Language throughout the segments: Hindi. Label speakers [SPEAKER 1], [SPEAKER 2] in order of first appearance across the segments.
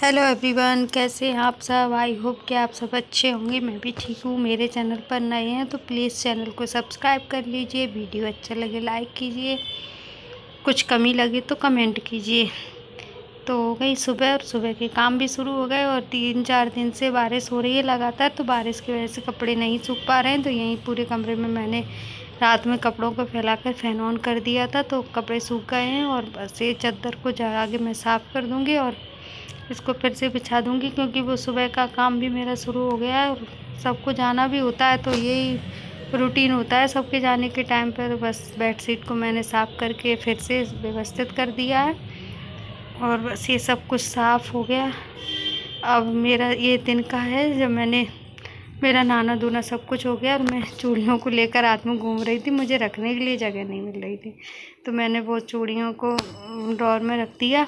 [SPEAKER 1] हेलो एवरीवन, कैसे हैं आप सब। आई होप कि आप सब अच्छे होंगे। मैं भी ठीक हूँ। मेरे चैनल पर नए हैं तो प्लीज़ चैनल को सब्सक्राइब कर लीजिए। वीडियो अच्छा लगे लाइक कीजिए, कुछ कमी लगे तो कमेंट कीजिए। तो हो गई सुबह और सुबह के काम भी शुरू हो गए। और 3-4 दिन से बारिश हो रही है लगातार, तो बारिश की वजह से कपड़े नहीं सूख पा रहे हैं। तो यहीं पूरे कमरे में मैंने रात में कपड़ों को फैलाकर फ़ैन ऑन कर दिया था, तो कपड़े सूख गए हैं। और बस ये चादर को आगे मैं साफ़ कर दूँगी और इसको फिर से बिछा दूँगी, क्योंकि वो सुबह का काम भी मेरा शुरू हो गया है और सबको जाना भी होता है। तो यही रूटीन होता है सबके जाने के टाइम पर। बस बेडशीट को मैंने साफ़ करके फिर से व्यवस्थित कर दिया है और बस ये सब कुछ साफ़ हो गया। अब मेरा ये दिन का है जब मेरा नहाना धोना सब कुछ हो गया और मैं चूड़ियों को लेकर रात में घूम रही थी। मुझे रखने के लिए जगह नहीं मिल रही थी, तो मैंने वो चूड़ियों को ड्रॉर में रख दिया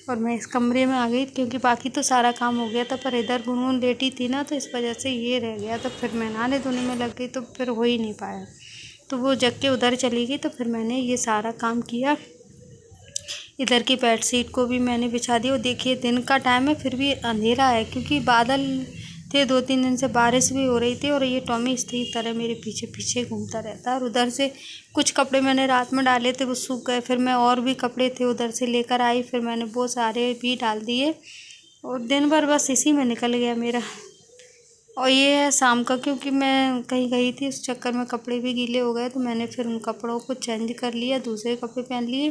[SPEAKER 1] और मैं इस कमरे में आ गई, क्योंकि बाकी तो सारा काम हो गया था। पर इधर गुनगुन लेटी थी ना, तो इस वजह से ये रह गया। तो फिर मैं नहाने धोने में लग गई, तो फिर हो ही नहीं पाया। तो वो जग के उधर चली गई, तो फिर मैंने ये सारा काम किया। इधर की बेडशीट को भी मैंने बिछा दी। और देखिए दिन का टाइम है फिर भी अंधेरा है, क्योंकि बादल थे। 2-3 दिन से बारिश भी हो रही थी और ये टॉमी इसी तरह मेरे पीछे पीछे घूमता रहता है। और उधर से कुछ कपड़े मैंने रात में डाले थे, वो सूख गए। फिर मैं और भी कपड़े थे उधर से लेकर आई, फिर मैंने वो सारे भी डाल दिए। और दिन भर बस इसी में निकल गया मेरा। और ये है शाम का, क्योंकि मैं कहीं गई थी, उस चक्कर में कपड़े भी गीले हो गए। तो मैंने फिर उन कपड़ों को चेंज कर लिया, दूसरे कपड़े पहन लिए।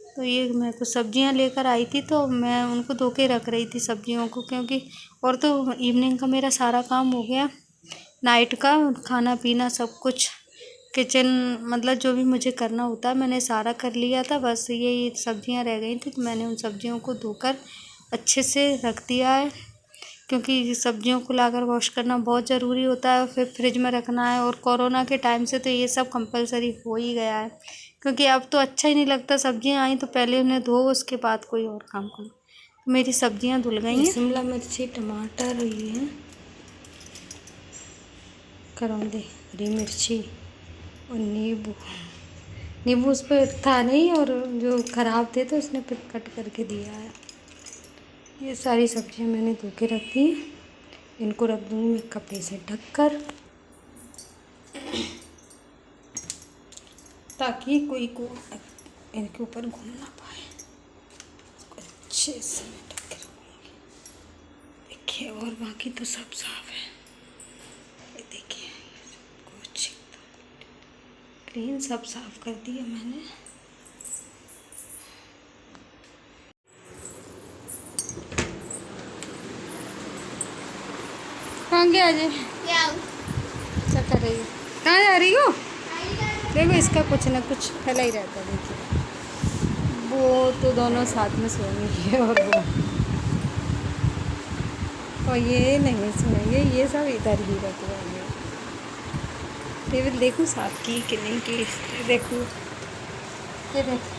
[SPEAKER 1] तो ये मैं कुछ सब्जियां लेकर आई थी, तो मैं उनको धो के रख रही थी सब्जियों को, क्योंकि और तो इवनिंग का मेरा सारा काम हो गया। नाइट का खाना पीना सब कुछ, किचन मतलब जो भी मुझे करना होता है मैंने सारा कर लिया था। बस ये सब्जियां रह गई थी, तो मैंने उन सब्जियों को धोकर अच्छे से रख दिया है, क्योंकि सब्जियों को लाकर वॉश करना बहुत ज़रूरी होता है और फिर फ्रिज में रखना है। और कोरोना के टाइम से तो ये सब कंपलसरी हो ही गया है, क्योंकि अब तो अच्छा ही नहीं लगता। सब्जियां आई तो पहले उन्हें धो, उसके बाद कोई और काम करो। तो मेरी सब्जियां धुल गई हैं। शिमला मिर्ची, टमाटर, ये है करौंदे, हरी मिर्ची और नींबू उस पर था नहीं, और जो ख़राब थे तो उसने फिर कट करके दिया है। ये सारी सब्जियां मैंने धो के रख दी। इनको रख दूँगी मैं कपड़े से ढककर, ताकि कोई को इनके ऊपर घूम ना पाए। इसको अच्छे से मैं ढक के रखूँगी। देखिए, और बाकी तो सब साफ है। ये देखिए, सबको अच्छी क्लीन सब साफ कर दिया मैंने। कहाँ गया आज? क्या कर रही हो? कहाँ जा रही हो? देखो, इसका कुछ ना कुछ फैला ही रहता है। देखिए, वो तो दोनों साथ में सोएंगे और ये नहीं सोएंगे, ये सब इधर ही रहते हैं। टेबल देखो साफ की कि नहीं की। देखो, ये देखो,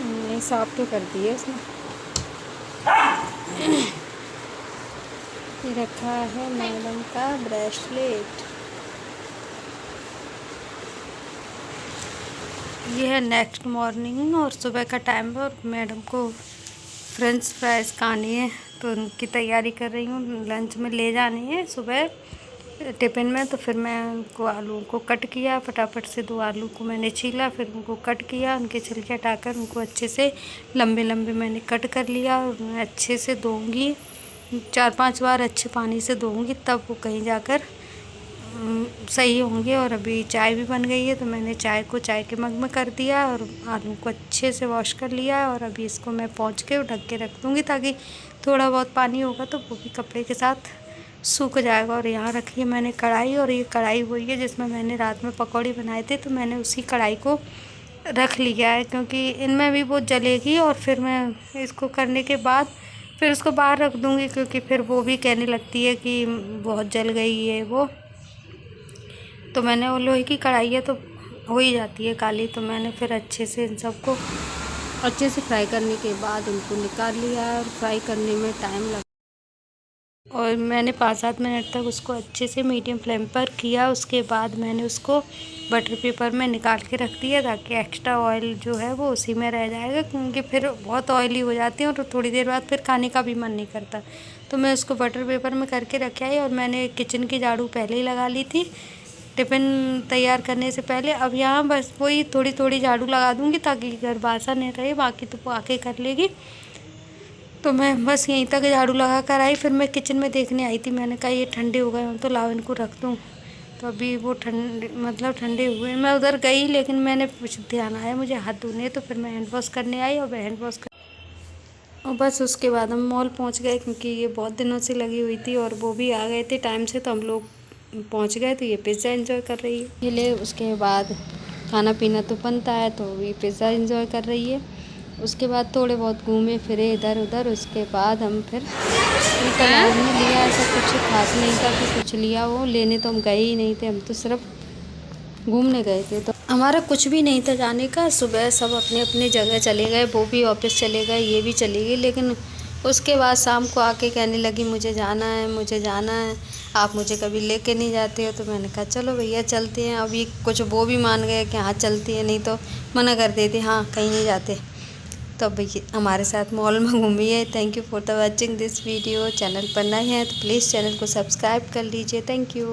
[SPEAKER 1] नहीं साफ तो कर दिया उसने। ये रखा है मैडम का ब्रेसलेट। ये है नेक्स्ट मॉर्निंग और सुबह का टाइम है, और मैडम को फ्रेंच फ्राइज़ खानी है, तो उनकी तैयारी कर रही हूँ। लंच में ले जानी है सुबह टिफ़िन में। तो फिर मैं उनको आलू को कट किया फटाफट से। 2 आलू को मैंने छीला, फिर उनको कट किया, उनके छिलके हटाकर उनको अच्छे से लंबे लंबे मैंने कट कर लिया। और मैं अच्छे से धोऊँगी, 4-5 बार अच्छे पानी से धोऊँगी, तब वो कहीं जाकर सही होंगे। और अभी चाय भी बन गई है, तो मैंने चाय को चाय के मग में कर दिया और आलू को अच्छे से वॉश कर लिया। और अभी इसको मैं पोंछ के ढक के रख दूँगी, ताकि थोड़ा बहुत पानी होगा तो वो भी कपड़े के साथ सूख जाएगा। और यहाँ रखी है मैंने कढ़ाई, और ये कढ़ाई वही है जिसमें मैंने रात में पकौड़े बनाए थे, तो मैंने उसी कढ़ाई को रख लिया है, क्योंकि इनमें भी वो जलेगी। और फिर मैं इसको करने के बाद फिर उसको बाहर रख दूँगी, क्योंकि फिर वो भी कहने लगती है कि बहुत जल गई है वो। तो मैंने वो लोहे की कढ़ाई है तो हो ही जाती है काली। तो मैंने फिर अच्छे से इन सबको अच्छे से फ्राई करने के बाद उनको निकाल लिया, और फ्राई करने में टाइम लगा। और मैंने 5-7 मिनट तक उसको अच्छे से मीडियम फ्लेम पर किया। उसके बाद मैंने उसको बटर पेपर में निकाल के रख दिया ताकि एक्स्ट्रा ऑयल जो है वो उसी में रह जाएगा, क्योंकि फिर बहुत ऑयली हो जाती है और थोड़ी देर बाद फिर खाने का भी मन नहीं करता। तो मैं उसको बटर पेपर में करके रखे आई और मैंने किचन की झाड़ू पहले ही लगा ली थी टिफ़िन तैयार करने से पहले। अब यहाँ बस वही थोड़ी थोड़ी झाड़ू लगा दूँगी ताकि घर बासा नहीं रहे, बाकी तो आके कर लेगी। तो मैं बस यहीं तक झाड़ू लगा कर आई। फिर मैं किचन में देखने आई थी, मैंने कहा ये ठंडे हो गए हों तो लाओ इनको रख दूँ। तो अभी वो ठंडे हुए। मैं उधर गई लेकिन मैंने कुछ ध्यान आया मुझे हाथ धोने, तो फिर मैं हैंड वॉश करने आई और हैंड वॉश और बस उसके बाद हम मॉल पहुंच गए, क्योंकि ये बहुत दिनों से लगी हुई थी और वो भी आ गए थे टाइम से, तो हम लोग पहुंच गए। तो ये पिज़्ज़ा एंजॉय कर रही है पहले, उसके बाद खाना पीना तो बनता है, तो ये पिज़्ज़ा एंजॉय कर रही है। उसके बाद थोड़े बहुत घूमे फिरे इधर उधर। उसके बाद हम फिर बाज़ार में लिया, ऐसा कुछ खास नहीं था कि कुछ लिया हो, लेने तो हम गए ही नहीं थे, हम तो सिर्फ घूमने गए थे। तो हमारा कुछ भी नहीं था जाने का। सुबह सब अपने अपने जगह चले गए, वो भी ऑफिस चले गए, ये भी चली गई। लेकिन उसके बाद शाम को आके कहने लगी मुझे जाना है, मुझे जाना है, आप मुझे कभी लेके नहीं जाते हो। तो मैंने कहा चलो भैया चलते हैं। अभी कुछ वो भी मान गए कि हाँ चलती है, नहीं तो मना कर देते हाँ कहीं नहीं जाते। तो भैया हमारे साथ मॉल में घूमी है। Thank you for the watching this video. Channel पर नए हैं तो प्लीज़ चैनल को सब्सक्राइब कर लीजिए। Thank you.